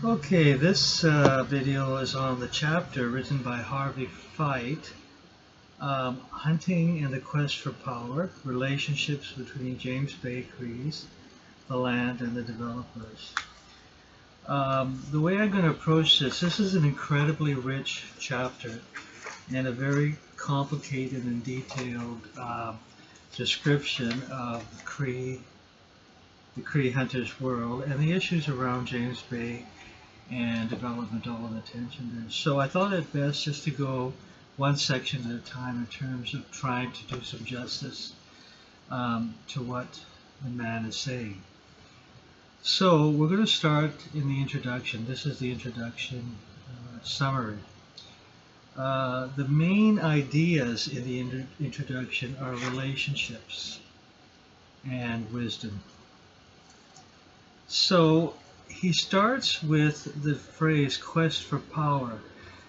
Okay, this video is on the chapter written by Feit, Hunting and the Quest for Power, Relationships between James Bay Crees, the Land, and the Developers. The way I'm going to approach this is an incredibly rich chapter and a very complicated and detailed description of the Cree hunter's world and the issues around James Bay and development all of attention there. So I thought it best just to go one section at a time in terms of trying to do some justice to what the man is saying. So we're going to start in the introduction. This is the introduction summary. The main ideas in the introduction are relationships and wisdom. So he starts with the phrase quest for power.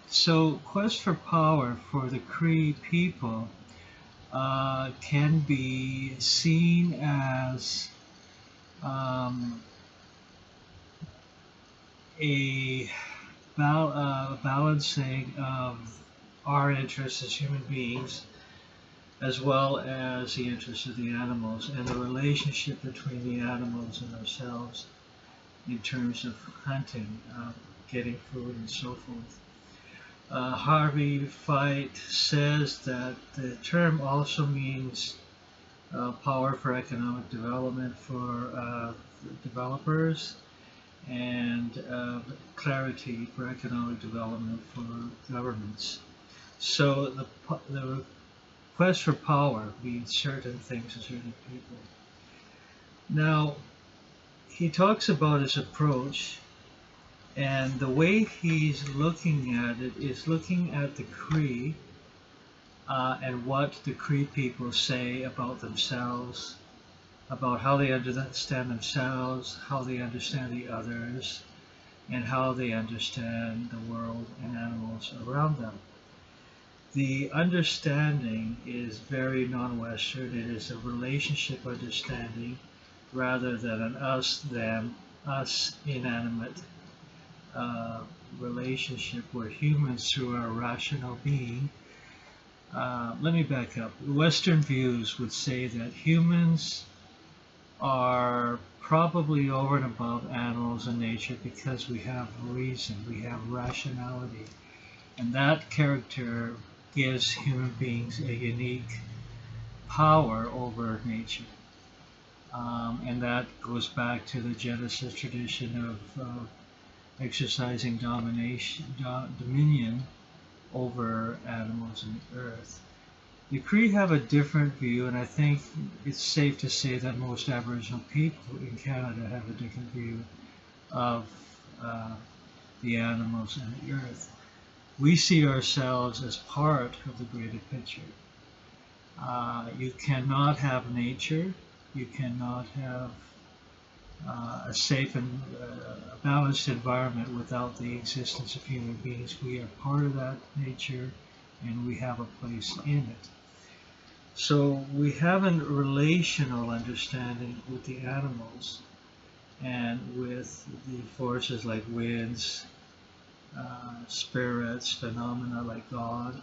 So quest for power for the Cree people can be seen as a balancing of our interests as human beings as well as the interests of the animals and the relationship between the animals and ourselves in terms of hunting, getting food, and so forth. Feit says that the term also means power for economic development for developers and clarity for economic development for governments. So the quest for power means certain things to certain people. Now, he talks about his approach, and the way he's looking at it is looking at the Cree and what the Cree people say about themselves, about how they understand themselves, how they understand the others, and how they understand the world and animals around them. The understanding is very non-Western. It is a relationship understanding rather than an us-them, us inanimate relationship where humans through our rational being. Let me back up. Western views would say that humans are probably over and above animals and nature because we have reason, we have rationality, and that character gives human beings a unique power over nature. And that goes back to the Genesis tradition of exercising dominion over animals and the earth. The Cree have a different view, and I think it's safe to say that most Aboriginal people in Canada have a different view of the animals and the earth. We see ourselves as part of the greater picture. You cannot have nature, you cannot have a safe and balanced environment without the existence of human beings. We are part of that nature and we have a place in it. So we have a relational understanding with the animals and with the forces like winds, spirits, phenomena like God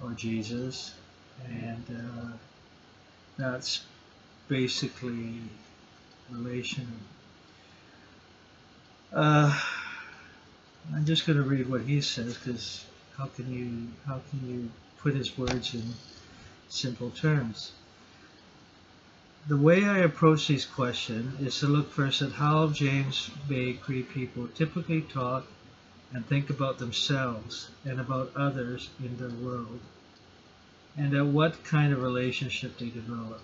or Jesus, and that's basically relational. I'm just going to read what he says, because how can you put his words in simple terms? The way I approach these questions is to look first at how James Bay Cree people typically talk and think about themselves and about others in their world, and at what kind of relationship they develop.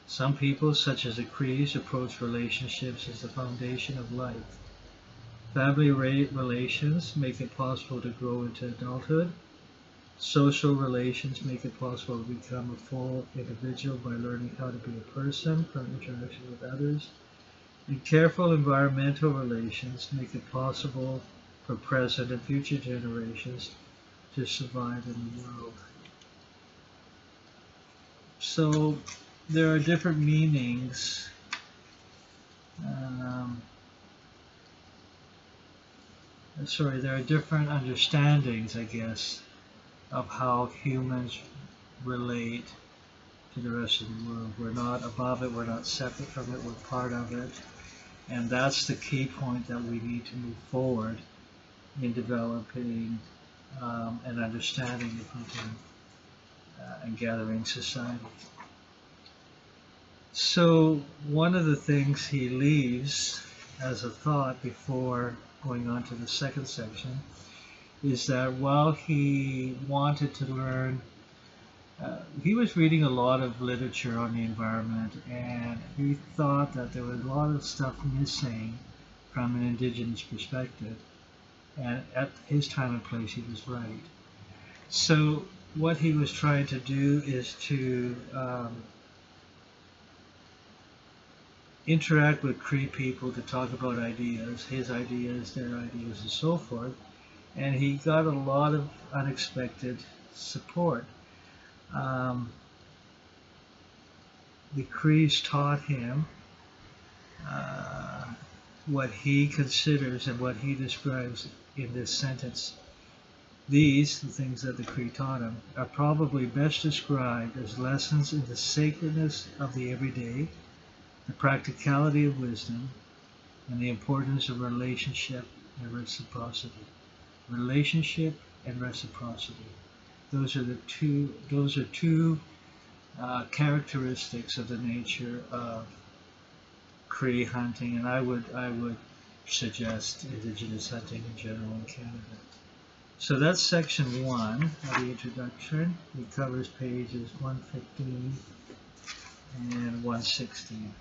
Some people, such as the Crees, approach relationships as the foundation of life. Family relations make it possible to grow into adulthood. Social relations make it possible to become a full individual by learning how to be a person from interaction with others. And careful environmental relations make it possible for present and future generations to survive in the world. So there are different meanings sorry, there are different understandings, I guess, of how humans relate to the rest of the world. We're not above it, we're not separate from it, we're part of it. And that's the key point that we need to move forward in developing and understanding if we can, and gathering society. So one of the things he leaves as a thought before going on to the second section is that while he wanted to learn, he was reading a lot of literature on the environment, and he thought that there was a lot of stuff missing from an indigenous perspective. And at his time and place, he was right. So what he was trying to do is to interact with Cree people to talk about ideas, his ideas, their ideas, and so forth. And he got a lot of unexpected support. The Crees taught him what he considers and what he describes in this sentence. These, the things that the Cree taught him, are probably best described as lessons in the sacredness of the everyday, the practicality of wisdom, and the importance of relationship and reciprocity. Relationship and reciprocity. Those are two characteristics of the nature of Cree hunting, and I would suggest indigenous hunting in general in Canada. So that's section 1 of the introduction. It covers pages 115 and 116.